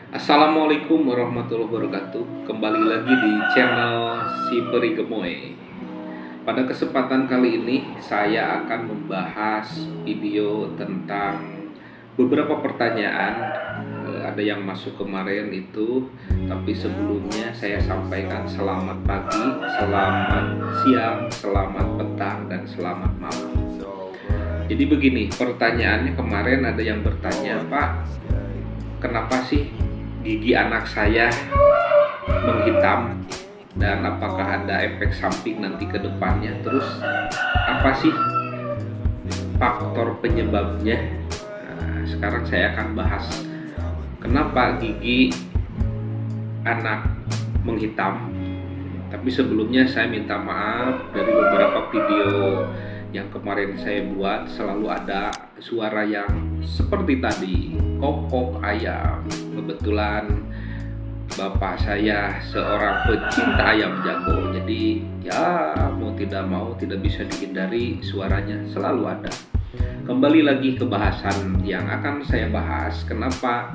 Assalamualaikum warahmatullahi wabarakatuh. Kembali lagi di channel Si Peri Gemoy. Pada kesempatan kali ini saya akan membahas video tentang beberapa pertanyaan. Ada yang masuk kemarin itu, tapi sebelumnya saya sampaikan selamat pagi, selamat siang, selamat petang, dan selamat malam. Jadi begini, pertanyaannya kemarin ada yang bertanya, Pak, kenapa sih gigi anak saya menghitam dan apakah ada efek samping nanti ke depannya? Terus apa sih faktor penyebabnya? Nah, sekarang saya akan bahas kenapa gigi anak menghitam. Tapi sebelumnya saya minta maaf, dari beberapa video yang kemarin saya buat selalu ada suara yang seperti tadi, kokok ayam. Kebetulan bapak saya seorang pecinta ayam jago, jadi ya mau tidak bisa dihindari, suaranya selalu ada. Kembali lagi ke bahasan yang akan saya bahas, kenapa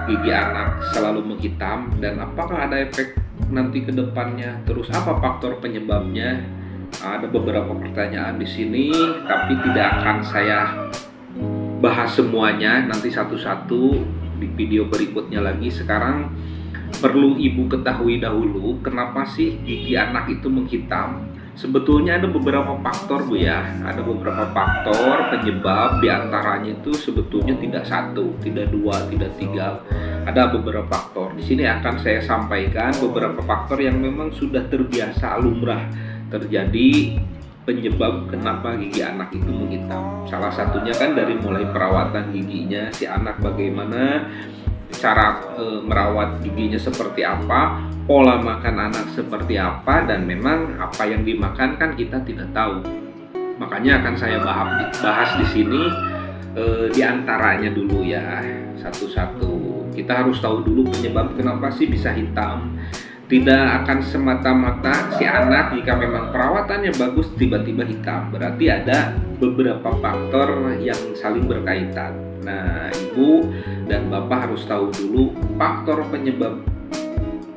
gigi anak selalu menghitam dan apakah ada efek nanti ke depannya, terus apa faktor penyebabnya. Ada beberapa pertanyaan di sini, tapi tidak akan saya bahas semuanya, nanti satu-satu di video berikutnya lagi. Sekarang perlu ibu ketahui dahulu kenapa sih gigi anak itu menghitam. Sebetulnya ada beberapa faktor, Bu, ya. Ada beberapa faktor penyebab, diantaranya itu sebetulnya tidak satu, tidak dua, tidak tiga. Ada beberapa faktor. Di sini akan saya sampaikan beberapa faktor yang memang sudah terbiasa lumrah terjadi penyebab kenapa gigi anak itu menghitam. Salah satunya kan dari mulai perawatan giginya si anak, bagaimana cara merawat giginya seperti apa, pola makan anak seperti apa, dan memang apa yang dimakan kan kita tidak tahu. Makanya akan saya bahas di sini diantaranya dulu ya, satu-satu. Kita harus tahu dulu penyebab kenapa sih bisa hitam. Tidak akan semata-mata si anak jika memang perawatannya bagus tiba-tiba hitam, berarti ada beberapa faktor yang saling berkaitan. Nah, ibu dan bapak harus tahu dulu faktor penyebab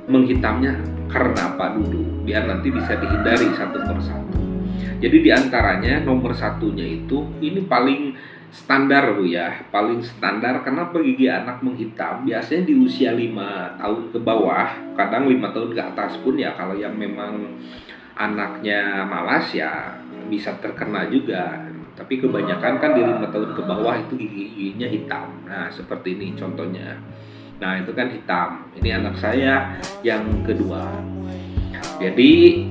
menghitamnya karena apa dulu, biar nanti bisa dihindari satu persatu. Jadi diantaranya nomor satunya itu, ini paling standar, Bu, ya, paling standar. Kenapa gigi anak menghitam? Biasanya di usia 5 tahun ke bawah, kadang 5 tahun ke atas pun ya, kalau yang memang anaknya malas ya bisa terkena juga. Tapi kebanyakan kan di 5 tahun ke bawah itu giginya hitam. Nah, seperti ini contohnya. Nah, itu kan hitam. Ini anak saya yang kedua. Jadi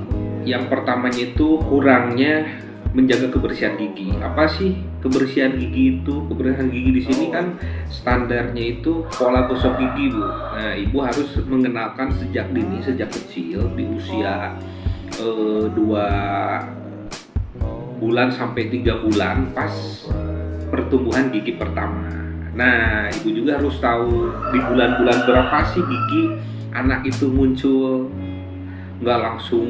yang pertamanya itu kurangnya menjaga kebersihan gigi. Apa sih kebersihan gigi itu? Kebersihan gigi di sini kan standarnya itu pola gosok gigi, Bu. Nah, ibu harus mengenalkan sejak dini, sejak kecil, di usia 2 bulan sampai 3 bulan pas pertumbuhan gigi pertama. Nah, ibu juga harus tahu di bulan-bulan berapa sih gigi anak itu muncul. Nggak langsung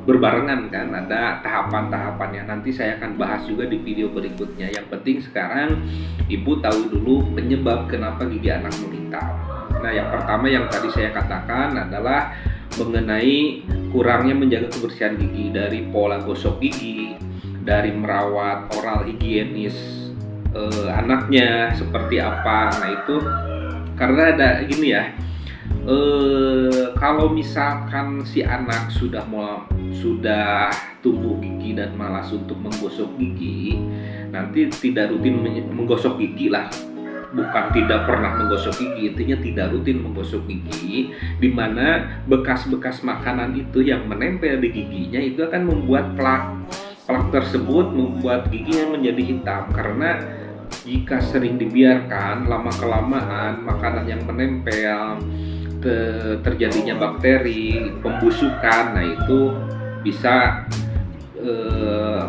berbarengan kan, ada tahapan-tahapannya. Nanti saya akan bahas juga di video berikutnya. Yang penting sekarang ibu tahu dulu penyebab kenapa gigi anak menghitam. Nah, yang pertama yang tadi saya katakan adalah mengenai kurangnya menjaga kebersihan gigi, dari pola gosok gigi, dari merawat oral higienis anaknya seperti apa. Nah, itu karena ada gini ya, kalau misalkan si anak sudah tumbuh gigi dan malas untuk menggosok gigi, nanti tidak rutin menggosok gigi lah, bukan tidak pernah menggosok gigi, intinya tidak rutin menggosok gigi, dimana bekas-bekas makanan itu yang menempel di giginya itu akan membuat plak tersebut membuat giginya menjadi hitam. Karena jika sering dibiarkan, lama-kelamaan makanan yang menempel, terjadinya bakteri, pembusukan, nah itu bisa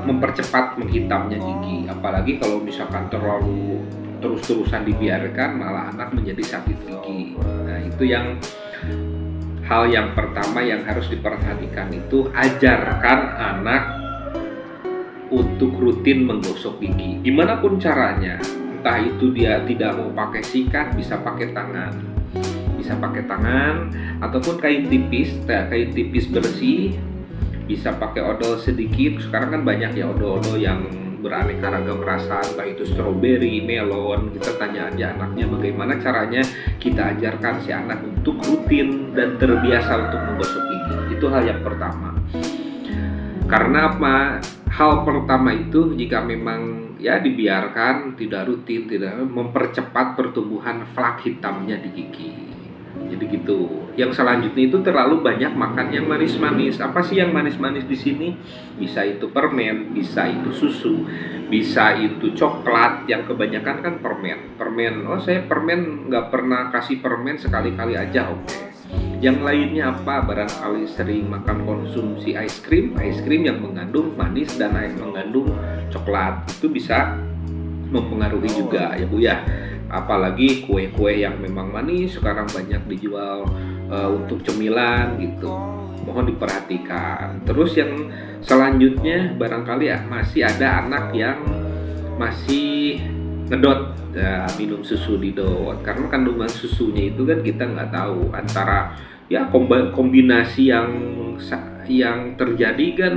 mempercepat menghitamnya gigi. Apalagi kalau misalkan terlalu terus-terusan dibiarkan, malah anak menjadi sakit gigi. Nah, itu yang hal yang pertama yang harus diperhatikan, itu ajarkan anak untuk rutin menggosok gigi. Gimana pun caranya, entah itu dia tidak mau pakai sikat, bisa pakai tangan. Bisa pakai tangan ataupun kain tipis bersih. Bisa pakai odol sedikit. Sekarang kan banyak ya odol-odol yang beraneka ragam rasa, entah itu stroberi, melon. Kita tanya aja anaknya bagaimana caranya, kita ajarkan si anak untuk rutin dan terbiasa untuk menggosok gigi. Itu hal yang pertama. Karena apa? Hal pertama itu jika memang ya dibiarkan tidak rutin, tidak mempercepat pertumbuhan flak hitamnya di gigi. Jadi gitu. Yang selanjutnya itu terlalu banyak makan yang manis-manis. Apa sih yang manis-manis di sini? Bisa itu permen, bisa itu susu, bisa itu coklat. Yang kebanyakan kan permen. Oh saya permen nggak pernah kasih permen, sekali-kali aja, oke. Yang lainnya apa? Barangkali sering makan konsumsi es krim yang mengandung manis dan mengandung coklat. Itu bisa mempengaruhi juga ya Bu ya. Apalagi kue-kue yang memang manis sekarang banyak dijual untuk cemilan gitu. Mohon diperhatikan. Terus yang selanjutnya barangkali ya masih ada anak yang masih ngedot ya, minum susu didot, karena kandungan susunya itu kan kita nggak tahu antara ya kombinasi yang terjadi kan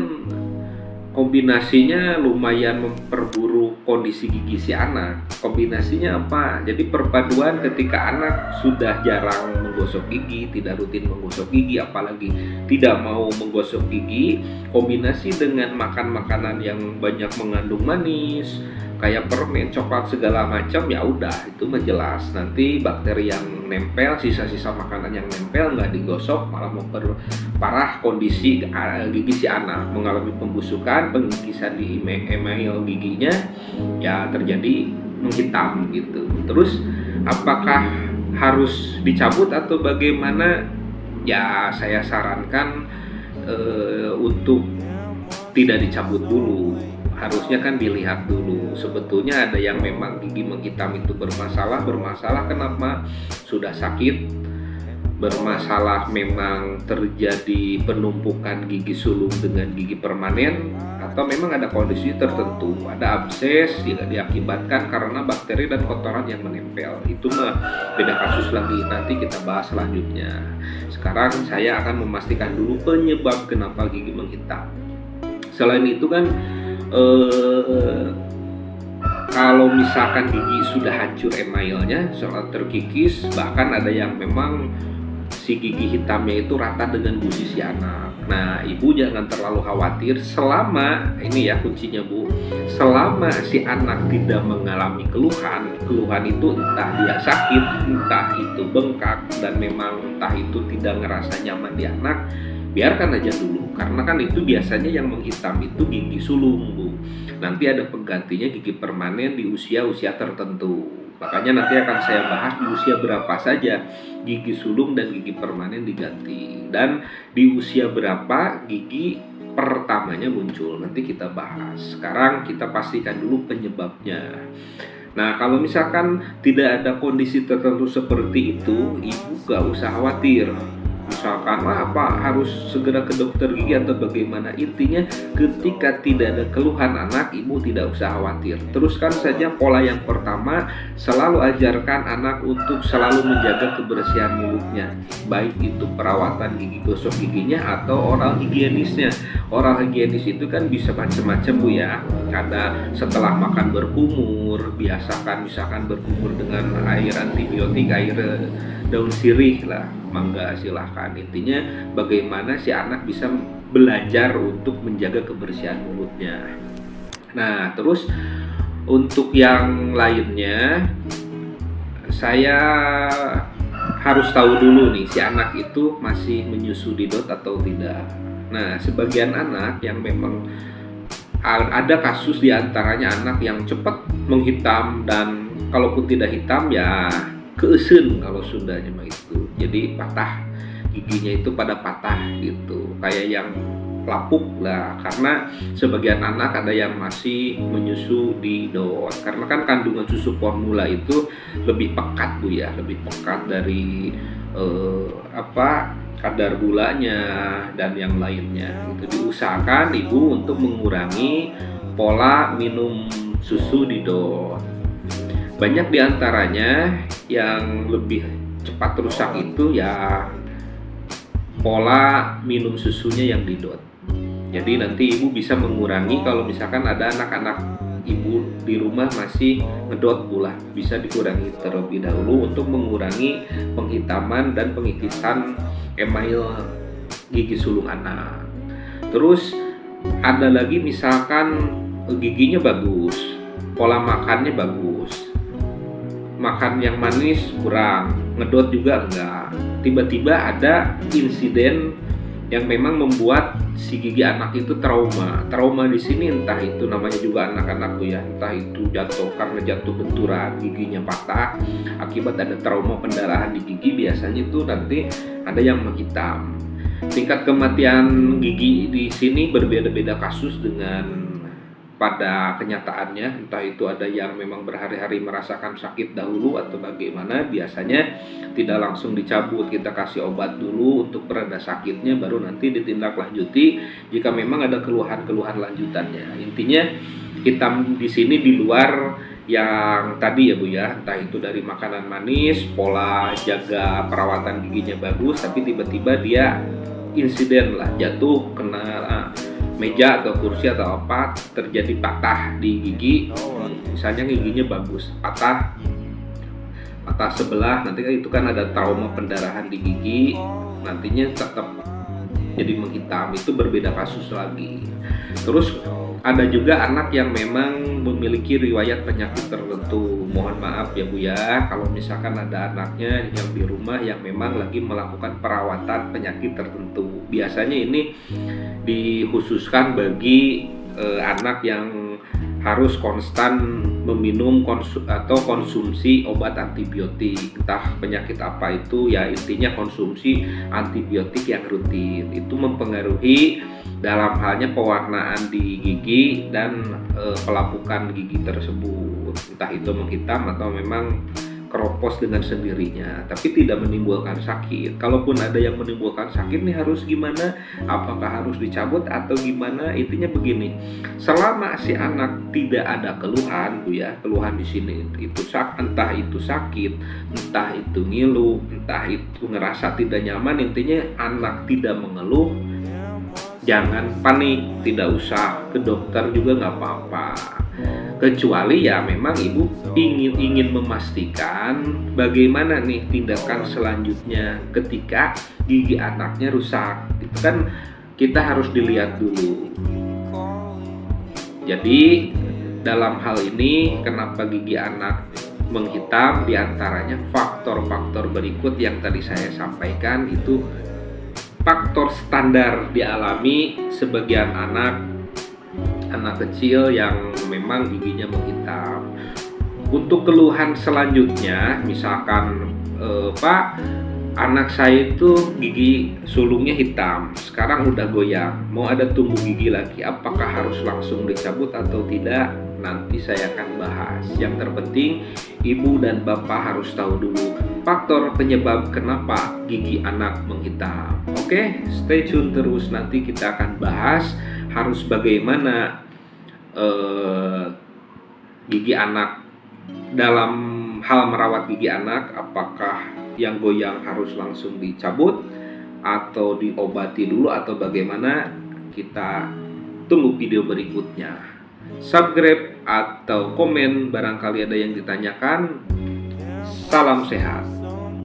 kombinasinya lumayan memperburuk kondisi gigi si anak. Kombinasinya apa? Jadi perpaduan ketika anak sudah jarang menggosok gigi, tidak rutin menggosok gigi, apalagi tidak mau menggosok gigi, kombinasi dengan makan makanan yang banyak mengandung manis, kayak permen, coklat segala macam, ya udah itu mah jelas nanti bakteri yang nempel, sisa-sisa makanan yang nempel nggak digosok malah memperparah kondisi gigi si anak, mengalami pembusukan, pengikisan di email giginya, ya terjadi menghitam gitu. Terus apakah harus dicabut atau bagaimana? Ya saya sarankan untuk tidak dicabut dulu. Harusnya kan dilihat dulu, sebetulnya ada yang memang gigi menghitam itu bermasalah kenapa? Sudah sakit, bermasalah memang terjadi penumpukan gigi sulung dengan gigi permanen, atau memang ada kondisi tertentu, ada abses yang diakibatkan karena bakteri dan kotoran yang menempel. Itu mah beda kasus lagi, nanti kita bahas selanjutnya. Sekarang saya akan memastikan dulu penyebab kenapa gigi menghitam. Selain itu kan kalau misalkan gigi sudah hancur emailnya, soal terkikis, bahkan ada yang memang si gigi hitamnya itu rata dengan gusi si anak. Nah, ibu jangan terlalu khawatir selama ini ya kuncinya Bu, selama si anak tidak mengalami keluhan itu entah dia sakit, entah itu bengkak, dan memang entah itu tidak ngerasa nyaman di anak, biarkan aja dulu, karena kan itu biasanya yang menghitam itu gigi sulung Bu. Nanti ada penggantinya gigi permanen di usia-usia tertentu. Makanya nanti akan saya bahas di usia berapa saja gigi sulung dan gigi permanen diganti, dan di usia berapa gigi pertamanya muncul. Nanti kita bahas. Sekarang kita pastikan dulu penyebabnya. Nah, kalau misalkan tidak ada kondisi tertentu seperti itu, ibu gak usah khawatir. Misalkan apa harus segera ke dokter gigi atau bagaimana, intinya ketika tidak ada keluhan anak, ibu tidak usah khawatir. Teruskan saja pola yang pertama, selalu ajarkan anak untuk selalu menjaga kebersihan mulutnya, baik itu perawatan gigi, gosok giginya atau oral higienisnya. Oral higienis itu kan bisa macam-macam Bu ya. Ada setelah makan berkumur, biasakan misalkan berkumur dengan air antibiotik, air daun sirih lah, mangga silahkan. Intinya bagaimana si anak bisa belajar untuk menjaga kebersihan mulutnya. Nah, terus untuk yang lainnya saya harus tahu dulu nih si anak itu masih menyusu didot atau tidak. Nah, sebagian anak yang memang ada kasus diantaranya anak yang cepat menghitam, dan kalaupun tidak hitam ya keesen kalau Sundanya mah itu. Jadi patah, giginya itu pada patah gitu, kayak yang lapuk lah. Karena sebagian anak ada yang masih menyusu di dot, karena kan kandungan susu formula itu lebih pekat Bu ya, lebih pekat dari kadar gulanya dan yang lainnya. Itu diusahakan ibu untuk mengurangi pola minum susu didot. Banyak diantaranya yang lebih cepat rusak itu ya pola minum susunya yang didot. Jadi nanti ibu bisa mengurangi kalau misalkan ada anak-anak ibu di rumah masih ngedot gula, bisa dikurangi terlebih dahulu untuk mengurangi penghitaman dan pengikisan email gigi sulung anak. Terus ada lagi misalkan giginya bagus, pola makannya bagus, makan yang manis kurang, ngedot juga enggak. Tiba-tiba ada insiden yang memang membuat si gigi anak itu trauma. Trauma di sini entah itu namanya juga anak-anak ya, entah itu jatuh karena jatuh benturan giginya patah akibat ada trauma pendarahan di gigi, biasanya itu nanti ada yang menghitam. Tingkat kematian gigi di sini berbeda-beda kasus dengan pada kenyataannya, entah itu ada yang memang berhari-hari merasakan sakit dahulu atau bagaimana. Biasanya tidak langsung dicabut, kita kasih obat dulu untuk pereda sakitnya, baru nanti ditindaklanjuti jika memang ada keluhan-keluhan lanjutannya. Intinya hitam di sini di luar yang tadi ya Bu ya, entah itu dari makanan manis, pola jaga perawatan giginya bagus, tapi tiba-tiba dia insiden lah, jatuh kena meja atau kursi atau apa, terjadi patah di gigi. Misalnya giginya bagus, patah sebelah, nanti itu kan ada trauma pendarahan di gigi, nantinya tetap jadi menghitam, itu berbeda kasus lagi. Terus ada juga anak yang memang memiliki riwayat penyakit tertentu. Mohon maaf ya Bu ya, kalau misalkan ada anaknya yang di rumah yang memang lagi melakukan perawatan penyakit tertentu. Biasanya ini dikhususkan bagi anak yang harus konstan meminum atau konsumsi obat antibiotik, entah penyakit apa itu ya, intinya konsumsi antibiotik yang rutin. Itu mempengaruhi dalam halnya pewarnaan di gigi dan pelapukan gigi tersebut, entah itu menghitam atau memang keropos dengan sendirinya, tapi tidak menimbulkan sakit. Kalaupun ada yang menimbulkan sakit nih harus gimana? Apakah harus dicabut atau gimana? Intinya begini, selama si anak tidak ada keluhan Bu ya, keluhan di sini itu entah itu sakit, entah itu ngilu, entah itu ngerasa tidak nyaman, intinya anak tidak mengeluh, jangan panik, tidak usah ke dokter juga nggak apa-apa. Kecuali ya memang ibu ingin memastikan bagaimana nih tindakan selanjutnya ketika gigi anaknya rusak. Itu kan kita harus dilihat dulu. Jadi dalam hal ini kenapa gigi anak menghitam, diantaranya faktor-faktor berikut yang tadi saya sampaikan. Itu faktor standar dialami sebagian anak kecil yang memang giginya menghitam. Untuk keluhan selanjutnya, misalkan Pak, anak saya itu gigi sulungnya hitam, sekarang udah goyang, mau ada tumbuh gigi lagi, apakah harus langsung dicabut atau tidak? Nanti saya akan bahas. Yang terpenting ibu dan bapak harus tahu dulu faktor penyebab kenapa gigi anak menghitam. Oke, stay tune terus, nanti kita akan bahas harus bagaimana gigi anak dalam hal merawat gigi anak, apakah yang goyang harus langsung dicabut atau diobati dulu atau bagaimana. Kita tunggu video berikutnya. Subscribe atau komen barangkali ada yang ditanyakan. Salam sehat.